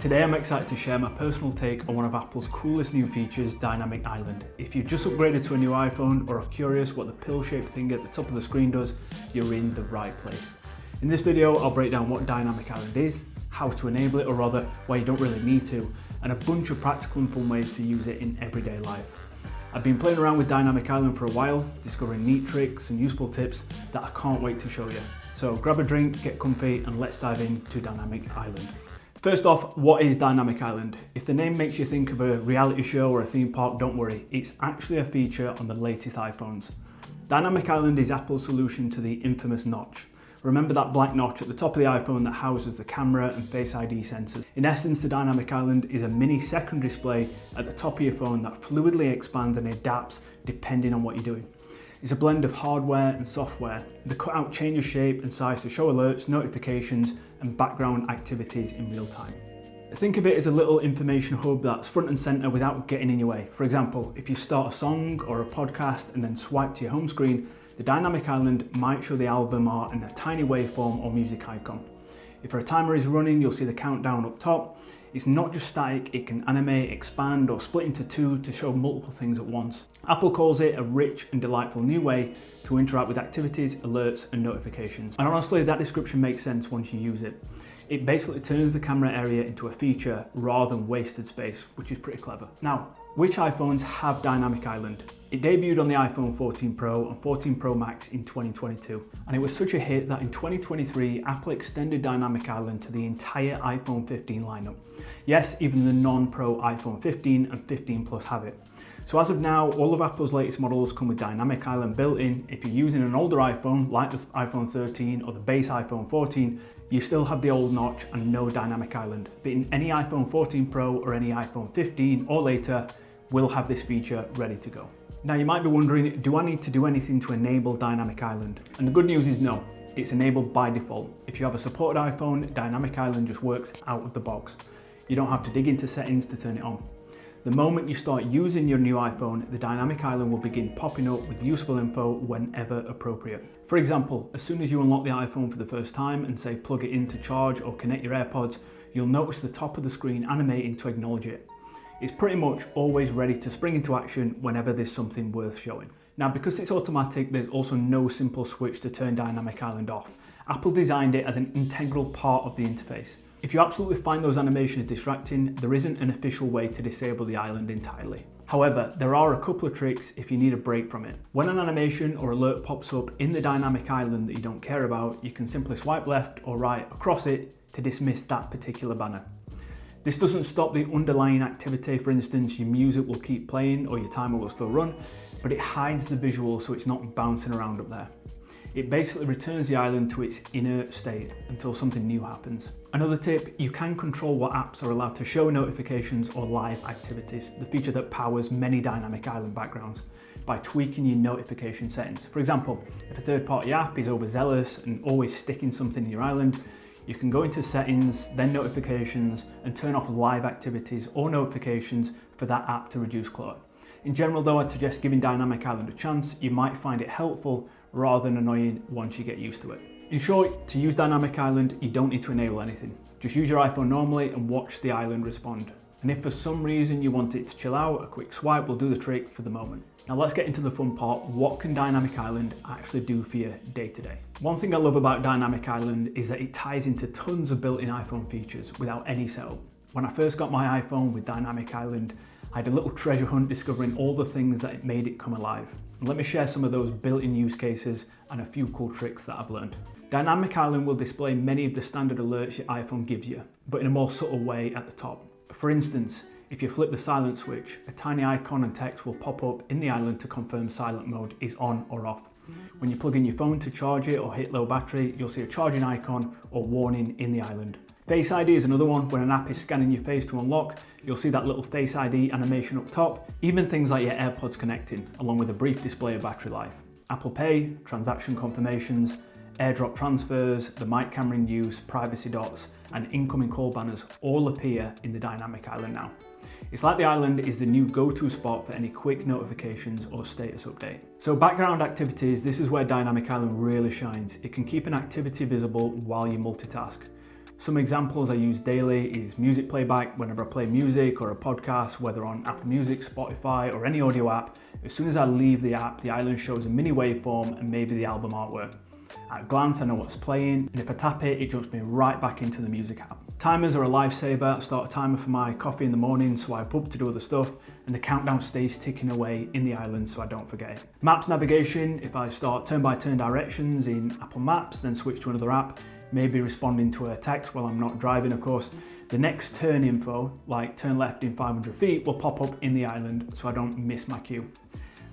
Today I'm excited to share my personal take on one of Apple's coolest new features, Dynamic Island. If you've just upgraded to a new iPhone or are curious what the pill-shaped thing at the top of the screen does, you're in the right place. In this video, I'll break down what Dynamic Island is, how to enable it, or rather, why you don't really need to, and a bunch of practical and fun ways to use it in everyday life. I've been playing around with Dynamic Island for a while, discovering neat tricks and useful tips that I can't wait to show you. So grab a drink, get comfy, and let's dive into Dynamic Island. First off, what is Dynamic Island? If the name makes you think of a reality show or a theme park, don't worry, it's actually a feature on the latest iPhones. Dynamic Island is Apple's solution to the infamous notch. Remember that black notch at the top of the iPhone that houses the camera and Face ID sensors? In essence, the Dynamic Island is a mini second display at the top of your phone that fluidly expands and adapts depending on what you're doing. It's a blend of hardware and software. The cutout changes shape and size to show alerts, notifications, and background activities in real time. Think of it as a little information hub that's front and center without getting in your way. For example, if you start a song or a podcast and then swipe to your home screen, the Dynamic Island might show the album art in a tiny waveform or music icon. If a timer is running, you'll see the countdown up top. It's not just static, it can animate, expand, or split into two to show multiple things at once. Apple calls it a rich and delightful new way to interact with activities, alerts, and notifications. And honestly, that description makes sense once you use it. It basically turns the camera area into a feature rather than wasted space, which is pretty clever. Now, which iPhones have Dynamic Island? It debuted on the iPhone 14 Pro and 14 Pro Max in 2022, and it was such a hit that in 2023, Apple extended Dynamic Island to the entire iPhone 15 lineup. Yes, even the non-Pro iPhone 15 and 15 Plus have it. So as of now, all of Apple's latest models come with Dynamic Island built in. If you're using an older iPhone, like the iPhone 13 or the base iPhone 14, you still have the old notch and no Dynamic Island. But in any iPhone 14 Pro or any iPhone 15 or later, we'll have this feature ready to go. Now you might be wondering, do I need to do anything to enable Dynamic Island? And the good news is no, it's enabled by default. If you have a supported iPhone, Dynamic Island just works out of the box. You don't have to dig into settings to turn it on. The moment you start using your new iPhone, the Dynamic Island will begin popping up with useful info whenever appropriate. For example, as soon as you unlock the iPhone for the first time and say plug it in to charge or connect your AirPods, you'll notice the top of the screen animating to acknowledge it. It's pretty much always ready to spring into action whenever there's something worth showing. Now, because it's automatic, there's also no simple switch to turn Dynamic Island off. Apple designed it as an integral part of the interface. If you absolutely find those animations distracting, there isn't an official way to disable the island entirely. However, there are a couple of tricks if you need a break from it. When an animation or alert pops up in the Dynamic Island that you don't care about, you can simply swipe left or right across it to dismiss that particular banner. This doesn't stop the underlying activity. For instance, your music will keep playing or your timer will still run, but it hides the visual so it's not bouncing around up there. It basically returns the island to its inert state until something new happens. Another tip, you can control what apps are allowed to show notifications or live activities, the feature that powers many Dynamic Island backgrounds, by tweaking your notification settings. For example, if a third-party app is overzealous and always sticking something in your island, you can go into settings, then notifications, and turn off live activities or notifications for that app to reduce clutter. In general though, I'd suggest giving Dynamic Island a chance. You might find it helpful rather than annoying once you get used to it. In short, to use Dynamic Island, you don't need to enable anything. Just use your iPhone normally and watch the island respond. And if for some reason you want it to chill out, a quick swipe will do the trick for the moment. Now let's get into the fun part. What can Dynamic Island actually do for you day to day? One thing I love about Dynamic Island is that it ties into tons of built-in iPhone features without any setup. When I first got my iPhone with Dynamic Island, I had a little treasure hunt discovering all the things that made it come alive. And let me share some of those built-in use cases and a few cool tricks that I've learned. Dynamic Island will display many of the standard alerts your iPhone gives you, but in a more subtle way at the top. For instance, if you flip the silent switch, a tiny icon and text will pop up in the island to confirm silent mode is on or off. When you plug in your phone to charge it or hit low battery, you'll see a charging icon or warning in the island. Face ID is another one. When an app is scanning your face to unlock, you'll see that little Face ID animation up top. Even things like your AirPods connecting, along with a brief display of battery life. Apple Pay, transaction confirmations, AirDrop transfers, the mic camera in use, privacy dots, and incoming call banners all appear in the Dynamic Island now. It's like the island is the new go-to spot for any quick notifications or status update. So background activities, this is where Dynamic Island really shines. It can keep an activity visible while you multitask. Some examples I use daily is music playback. Whenever I play music or a podcast, whether on Apple Music, Spotify, or any audio app, as soon as I leave the app, the island shows a mini waveform and maybe the album artwork. At a glance, I know what's playing, and if I tap it, it jumps me right back into the music app. Timers are a lifesaver. I start a timer for my coffee in the morning, swipe up to do other stuff, and the countdown stays ticking away in the island so I don't forget it. Maps navigation, if I start turn-by-turn directions in Apple Maps, then switch to another app, maybe responding to a text while I'm not driving, of course, the next turn info, like turn left in 500 feet, will pop up in the island so I don't miss my cue.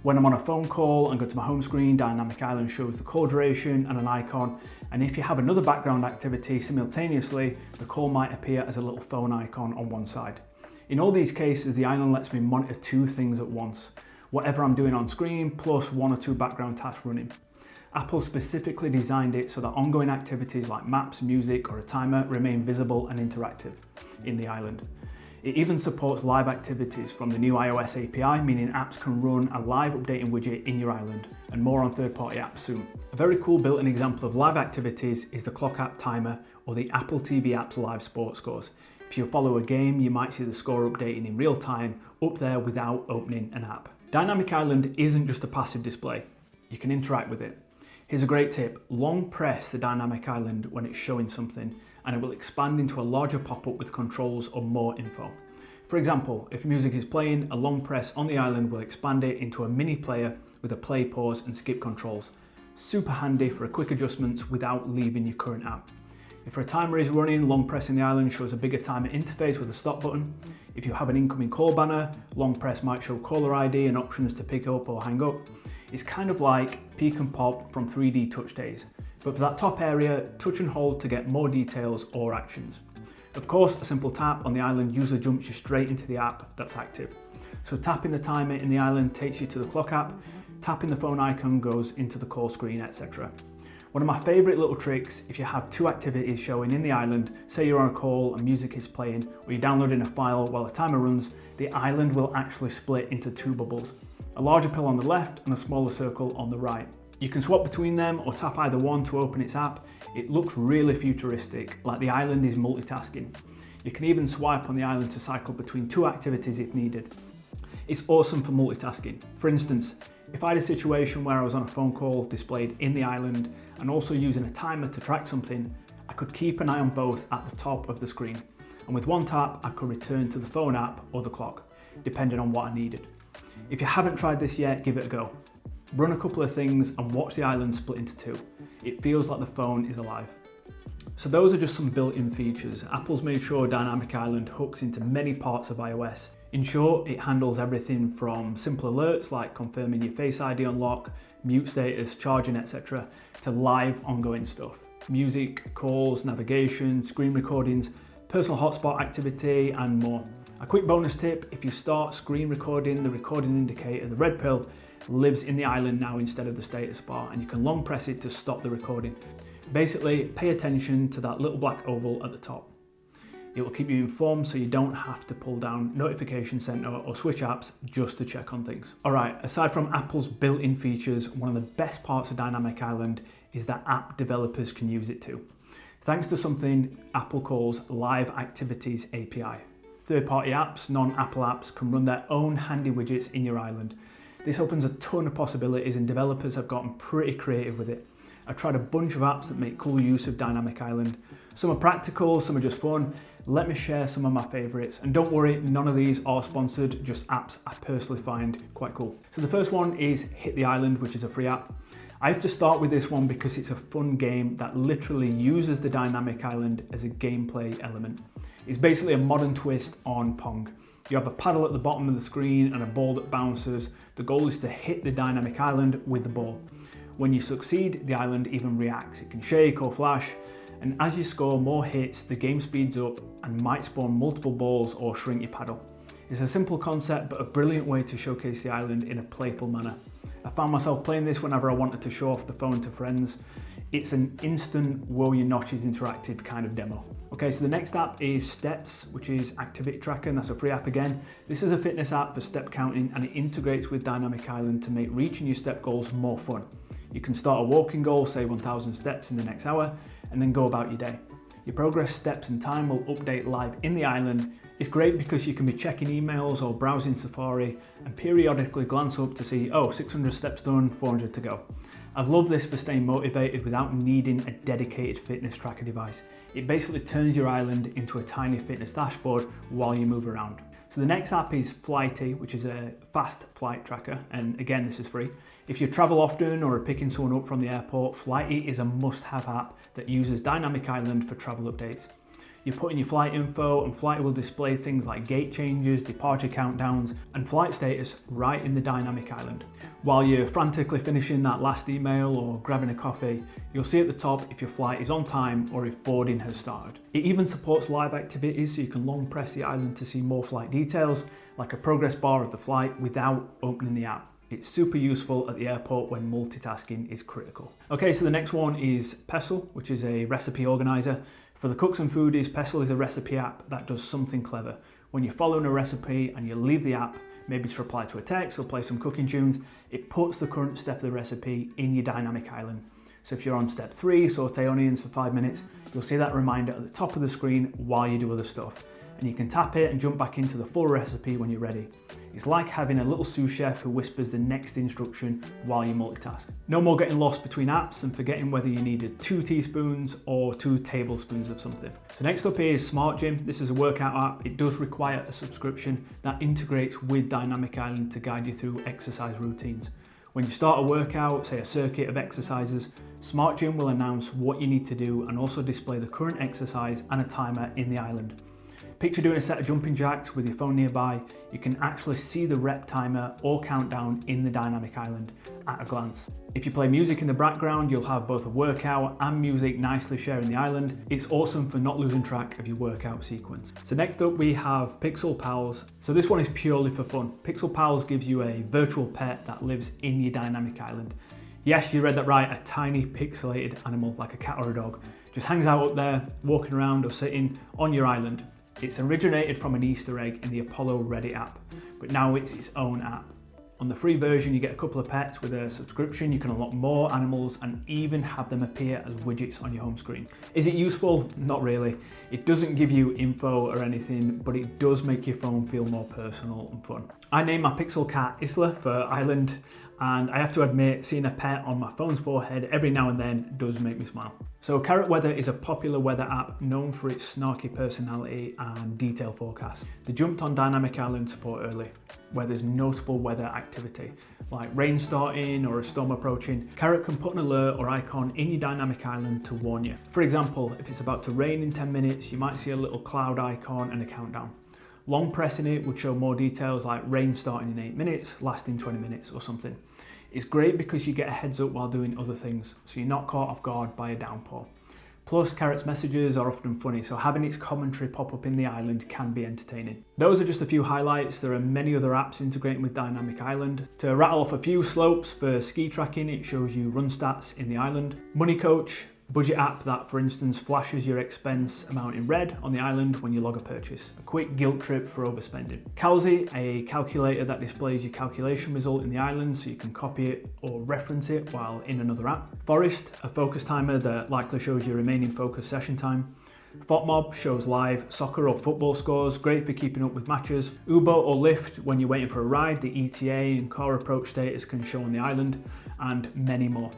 When I'm on a phone call and go to my home screen, Dynamic Island shows the call duration and an icon, and if you have another background activity simultaneously, the call might appear as a little phone icon on one side. In all these cases, the island lets me monitor two things at once, whatever I'm doing on screen plus one or two background tasks running. Apple specifically designed it so that ongoing activities like maps, music, or a timer remain visible and interactive in the island. It even supports live activities from the new iOS API, meaning apps can run a live updating widget in your island, and more on third-party apps soon. A very cool built-in example of live activities is the Clock app timer or the Apple TV app's live sports scores. If you follow a game, you might see the score updating in real time up there without opening an app. Dynamic Island isn't just a passive display. You can interact with it. Here's a great tip. Long press the Dynamic Island when it's showing something, and it will expand into a larger pop-up with controls or more info. For example, if music is playing, a long press on the island will expand it into a mini player with a play, pause, and skip controls. Super handy for quick adjustments without leaving your current app. If a timer is running, long pressing the island shows a bigger timer interface with a stop button. If you have an incoming call banner, long press might show caller ID and options to pick up or hang up. It's kind of like peek and pop from 3D touch days, but for that top area, touch and hold to get more details or actions. Of course, a simple tap on the island usually jumps you straight into the app that's active. So tapping the timer in the island takes you to the Clock app, tapping the phone icon goes into the call screen, etc. One of my favourite little tricks, if you have two activities showing in the island, say you're on a call and music is playing, or you're downloading a file while a timer runs, the island will actually split into two bubbles. A larger pill on the left and a smaller circle on the right. You can swap between them or tap either one to open its app. It looks really futuristic, like the island is multitasking. You can even swipe on the island to cycle between two activities if needed. It's awesome for multitasking. For instance, if I had a situation where I was on a phone call displayed in the island and also using a timer to track something, I could keep an eye on both at the top of the screen. And with one tap, I could return to the phone app or the clock, depending on what I needed. If you haven't tried this yet, give it a go. Run a couple of things and watch the island split into two. It feels like the phone is alive. So those are just some built-in features. Apple's made sure Dynamic Island hooks into many parts of iOS. In short, it handles everything from simple alerts like confirming your Face ID unlock, mute status, charging, etc., to live ongoing stuff. Music, calls, navigation, screen recordings, personal hotspot activity, and more. A quick bonus tip, if you start screen recording, the recording indicator, the red pill, lives in the island now instead of the status bar, and you can long press it to stop the recording. Basically, pay attention to that little black oval at the top. It will keep you informed so you don't have to pull down Notification Center or switch apps just to check on things. Alright, aside from Apple's built-in features, one of the best parts of Dynamic Island is that app developers can use it too. Thanks to something Apple calls Live Activities API. Third-party apps, non-Apple apps, can run their own handy widgets in your island. This opens a ton of possibilities and developers have gotten pretty creative with it. I've tried a bunch of apps that make cool use of Dynamic Island. Some are practical, some are just fun. Let me share some of my favorites. And don't worry, none of these are sponsored, just apps I personally find quite cool. So the first one is Hit the Island, which is a free app. I have to start with this one because it's a fun game that literally uses the Dynamic Island as a gameplay element. It's basically a modern twist on Pong. You have a paddle at the bottom of the screen and a ball that bounces. The goal is to hit the Dynamic Island with the ball. When you succeed, the island even reacts. It can shake or flash, and as you score more hits, the game speeds up and might spawn multiple balls or shrink your paddle. It's a simple concept, but a brilliant way to showcase the island in a playful manner. I found myself playing this whenever I wanted to show off the phone to friends. It's an instant whoa your notches interactive kind of demo. Okay, so the next app is Steps, which is Activity Tracker, and that's a free app again. This is a fitness app for step counting and it integrates with Dynamic Island to make reaching your step goals more fun. You can start a walking goal, say 1,000 steps in the next hour, and then go about your day. Your progress, steps and time will update live in the island. It's great because you can be checking emails or browsing Safari and periodically glance up to see, oh, 600 steps done, 400 to go. I've loved this for staying motivated without needing a dedicated fitness tracker device. It basically turns your island into a tiny fitness dashboard while you move around. So the next app is Flighty, which is a fast flight tracker, and again, this is free. If you travel often or are picking someone up from the airport, Flighty is a must-have app that uses Dynamic Island for travel updates. You put in your flight info and Flighty will display things like gate changes, departure countdowns, and flight status right in the Dynamic Island. While you're frantically finishing that last email or grabbing a coffee, you'll see at the top if your flight is on time or if boarding has started. It even supports live activities, so you can long press the island to see more flight details, like a progress bar of the flight without opening the app. It's super useful at the airport when multitasking is critical. Okay, so the next one is Pestle, which is a recipe organizer. For the cooks and foodies, Pestle is a recipe app that does something clever. When you're following a recipe and you leave the app, maybe to reply to a text or play some cooking tunes, it puts the current step of the recipe in your Dynamic Island. So if you're on step 3, saute onions for 5 minutes, you'll see that reminder at the top of the screen while you do other stuff. And you can tap it and jump back into the full recipe when you're ready. It's like having a little sous chef who whispers the next instruction while you multitask. No more getting lost between apps and forgetting whether you needed 2 teaspoons or 2 tablespoons of something. So next up here is SmartGym. This is a workout app. It does require a subscription that integrates with Dynamic Island to guide you through exercise routines. When you start a workout, say a circuit of exercises, SmartGym will announce what you need to do and also display the current exercise and a timer in the island. Picture doing a set of jumping jacks with your phone nearby. You can actually see the rep timer or countdown in the Dynamic Island at a glance. If you play music in the background, you'll have both a workout and music nicely sharing the island. It's awesome for not losing track of your workout sequence. So next up we have Pixel Pals. So this one is purely for fun. Pixel Pals gives you a virtual pet that lives in your Dynamic Island. Yes, you read that right, a tiny pixelated animal like a cat or a dog. Just hangs out up there, walking around or sitting on your island. It's originated from an Easter egg in the Apollo Reddit app, but now it's its own app. On the free version, you get a couple of pets. With a subscription, you can unlock more animals and even have them appear as widgets on your home screen. Is it useful? Not really. It doesn't give you info or anything, but it does make your phone feel more personal and fun. I named my Pixel cat Isla for Island, and I have to admit, seeing a pet on my phone's forehead every now and then does make me smile. So Carrot Weather is a popular weather app known for its snarky personality and detailed forecasts. They jumped on Dynamic Island support early, where there's notable weather activity, like rain starting or a storm approaching. Carrot can put an alert or icon in your Dynamic Island to warn you. For example, if it's about to rain in 10 minutes, you might see a little cloud icon and a countdown. Long pressing it would show more details like rain starting in 8 minutes, lasting 20 minutes or something. It's great because you get a heads up while doing other things, so you're not caught off guard by a downpour. Plus, Carrot's messages are often funny, so having its commentary pop up in the island can be entertaining. Those are just a few highlights. There are many other apps integrating with Dynamic Island. To rattle off a few, Slopes for ski tracking, it shows you run stats in the island. Money Coach, budget app that, for instance, flashes your expense amount in red on the island when you log a purchase. A quick guilt trip for overspending. Calzi, a calculator that displays your calculation result in the island so you can copy it or reference it while in another app. Forest, a focus timer that likely shows your remaining focus session time. FOTMob shows live soccer or football scores, great for keeping up with matches. Uber or Lyft, when you're waiting for a ride, the ETA and car approach status can show on the island, and many more.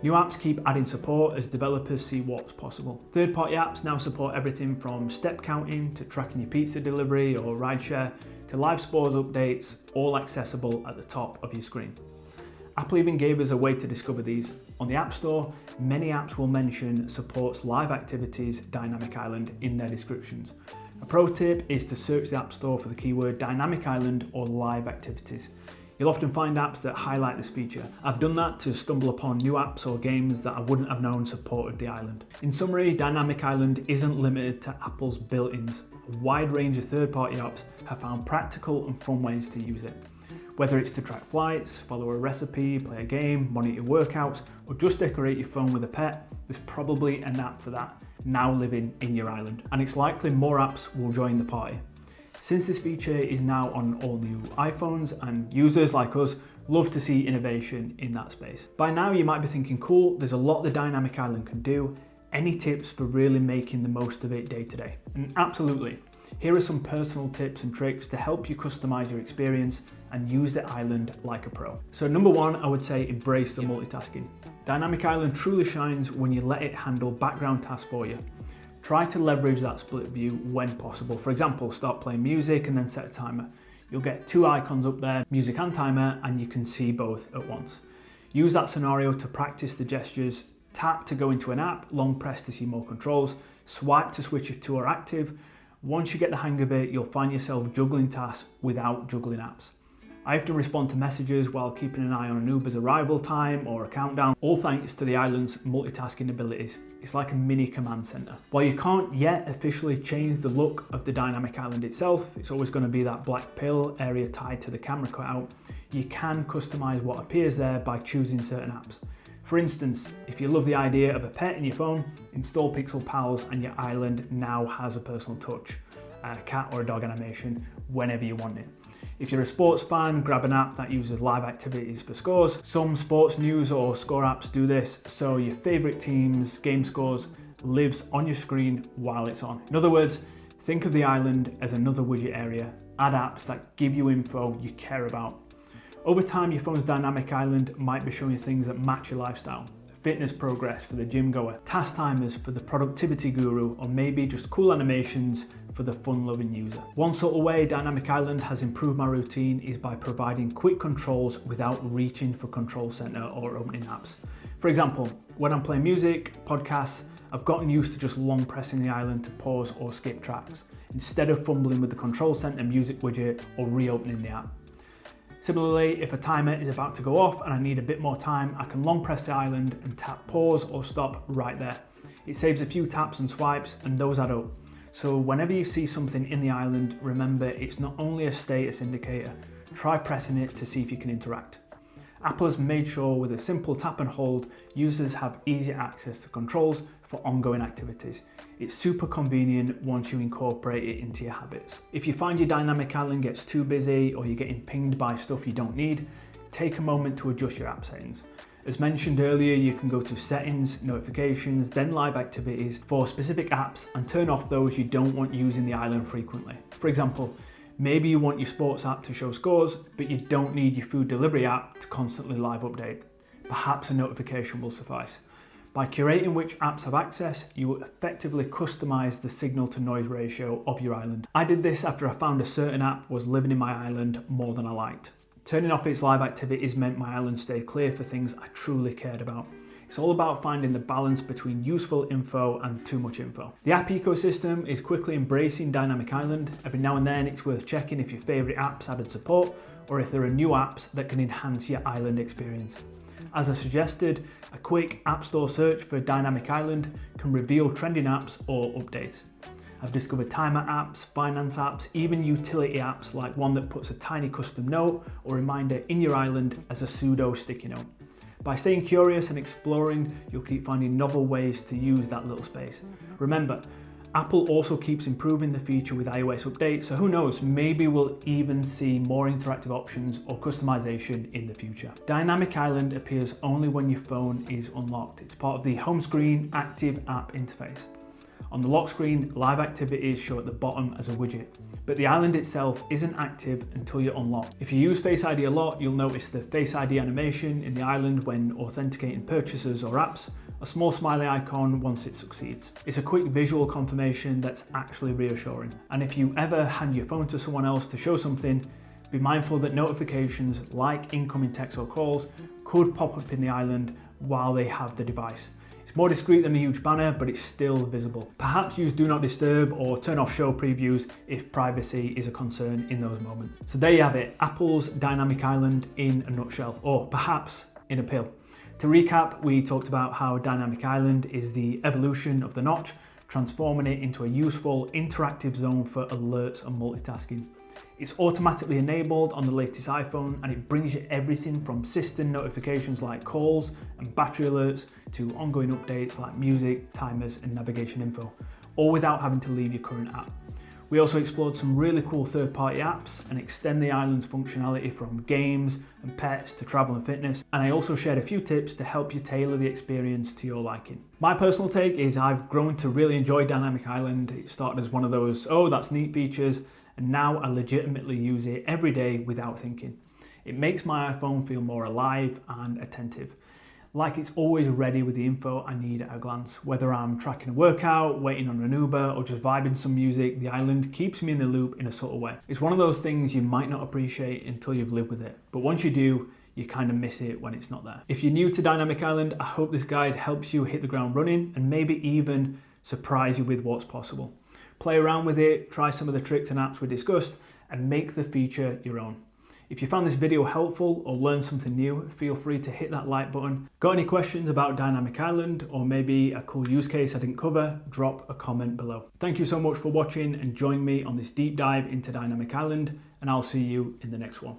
New apps keep adding support as developers see what's possible. Third-party apps now support everything from step counting to tracking your pizza delivery or rideshare to live sports updates, all accessible at the top of your screen. Apple even gave us a way to discover these. On the App Store, many apps will mention supports live activities Dynamic Island in their descriptions. A pro tip is to search the App Store for the keyword Dynamic Island or live activities. You'll often find apps that highlight this feature. I've done that to stumble upon new apps or games that I wouldn't have known supported the island. In summary, Dynamic Island isn't limited to Apple's built-ins. A wide range of third-party apps have found practical and fun ways to use it. Whether it's to track flights, follow a recipe, play a game, monitor workouts, or just decorate your phone with a pet, there's probably an app for that now living in your island. And it's likely more apps will join the party. Since this feature is now on all new iPhones and users like us love to see innovation in that space. By now you might be thinking, cool, there's a lot the Dynamic Island can do. Any tips for really making the most of it day to day? And absolutely. Here are some personal tips and tricks to help you customize your experience and use the island like a pro. So number one, I would say embrace the multitasking. Dynamic Island truly shines when you let it handle background tasks for you. Try to leverage that split view when possible. For example, start playing music and then set a timer. You'll get two icons up there, music and timer, and you can see both at once. Use that scenario to practice the gestures. Tap to go into an app, long press to see more controls, swipe to switch if two are active. Once you get the hang of it, you'll find yourself juggling tasks without juggling apps. I often respond to messages while keeping an eye on an Uber's arrival time or a countdown, all thanks to the island's multitasking abilities. It's like a mini command center. While you can't yet officially change the look of the Dynamic Island itself, it's always going to be that black pill area tied to the camera cutout, you can customize what appears there by choosing certain apps. For instance, if you love the idea of a pet in your phone, install Pixel Pals and your island now has a personal touch, a cat or a dog animation whenever you want it. If you're a sports fan, grab an app that uses live activities for scores. Some sports news or score apps do this, so your favorite team's game scores lives on your screen while it's on. In other words, think of the island as another widget area. Add apps that give you info you care about. Over time, your phone's Dynamic Island might be showing you things that match your lifestyle. Fitness progress for the gym goer, task timers for the productivity guru, or maybe just cool animations for the fun-loving user. One subtle way Dynamic Island has improved my routine is by providing quick controls without reaching for Control Center or opening apps. For example, when I'm playing music, podcasts, I've gotten used to just long pressing the island to pause or skip tracks, instead of fumbling with the Control Center music widget or reopening the app. Similarly, if a timer is about to go off and I need a bit more time, I can long press the island and tap pause or stop right there. It saves a few taps and swipes, and those add up. So whenever you see something in the island, remember it's not only a status indicator. Try pressing it to see if you can interact. Apple has made sure with a simple tap and hold, users have easy access to controls for ongoing activities. It's super convenient once you incorporate it into your habits. If you find your Dynamic Island gets too busy or you're getting pinged by stuff you don't need, take a moment to adjust your app settings. As mentioned earlier, you can go to settings, notifications, then live activities for specific apps and turn off those you don't want using the island frequently. For example, maybe you want your sports app to show scores, but you don't need your food delivery app to constantly live update. Perhaps a notification will suffice. By curating which apps have access, you will effectively customize the signal to noise ratio of your island. I did this after I found a certain app was living in my island more than I liked. Turning off its live activities meant my island stayed clear for things I truly cared about. It's all about finding the balance between useful info and too much info. The app ecosystem is quickly embracing Dynamic Island. Every now and then it's worth checking if your favorite apps added support or if there are new apps that can enhance your island experience. As I suggested, a quick App Store search for Dynamic Island can reveal trending apps or updates. I've discovered timer apps, finance apps, even utility apps like one that puts a tiny custom note or reminder in your island as a pseudo sticky note. By staying curious and exploring, you'll keep finding novel ways to use that little space. Remember, Apple also keeps improving the feature with iOS updates, so who knows, maybe we'll even see more interactive options or customization in the future. Dynamic Island appears only when your phone is unlocked. It's part of the home screen active app interface. On the lock screen, live activities show at the bottom as a widget, but the island itself isn't active until you're unlocked. If you use Face ID a lot, you'll notice the Face ID animation in the island when authenticating purchases or apps, a small smiley icon once it succeeds. It's a quick visual confirmation that's actually reassuring. And if you ever hand your phone to someone else to show something, be mindful that notifications like incoming texts or calls could pop up in the island while they have the device. It's more discreet than a huge banner, but it's still visible. Perhaps use Do Not Disturb or turn off show previews if privacy is a concern in those moments. So there you have it, Apple's Dynamic Island in a nutshell, or perhaps in a pill. To recap, we talked about how Dynamic Island is the evolution of the notch, transforming it into a useful interactive zone for alerts and multitasking. It's automatically enabled on the latest iPhone and it brings you everything from system notifications like calls and battery alerts to ongoing updates like music, timers and navigation info, all without having to leave your current app. We also explored some really cool third-party apps and extend the island's functionality from games and pets to travel and fitness. And I also shared a few tips to help you tailor the experience to your liking. My personal take is I've grown to really enjoy Dynamic Island. It started as one of those, oh, that's neat features, and now I legitimately use it every day without thinking. It makes my iPhone feel more alive and attentive. Like it's always ready with the info I need at a glance. Whether I'm tracking a workout, waiting on an Uber, or just vibing some music, the island keeps me in the loop in a subtle way. It's one of those things you might not appreciate until you've lived with it, but once you do, you kind of miss it when it's not there. If you're new to Dynamic Island, I hope this guide helps you hit the ground running and maybe even surprise you with what's possible. Play around with it, try some of the tricks and apps we discussed, and make the feature your own. If you found this video helpful or learned something new, feel free to hit that like button. Got any questions about Dynamic Island or maybe a cool use case I didn't cover, drop a comment below. Thank you so much for watching and join me on this deep dive into Dynamic Island, and I'll see you in the next one.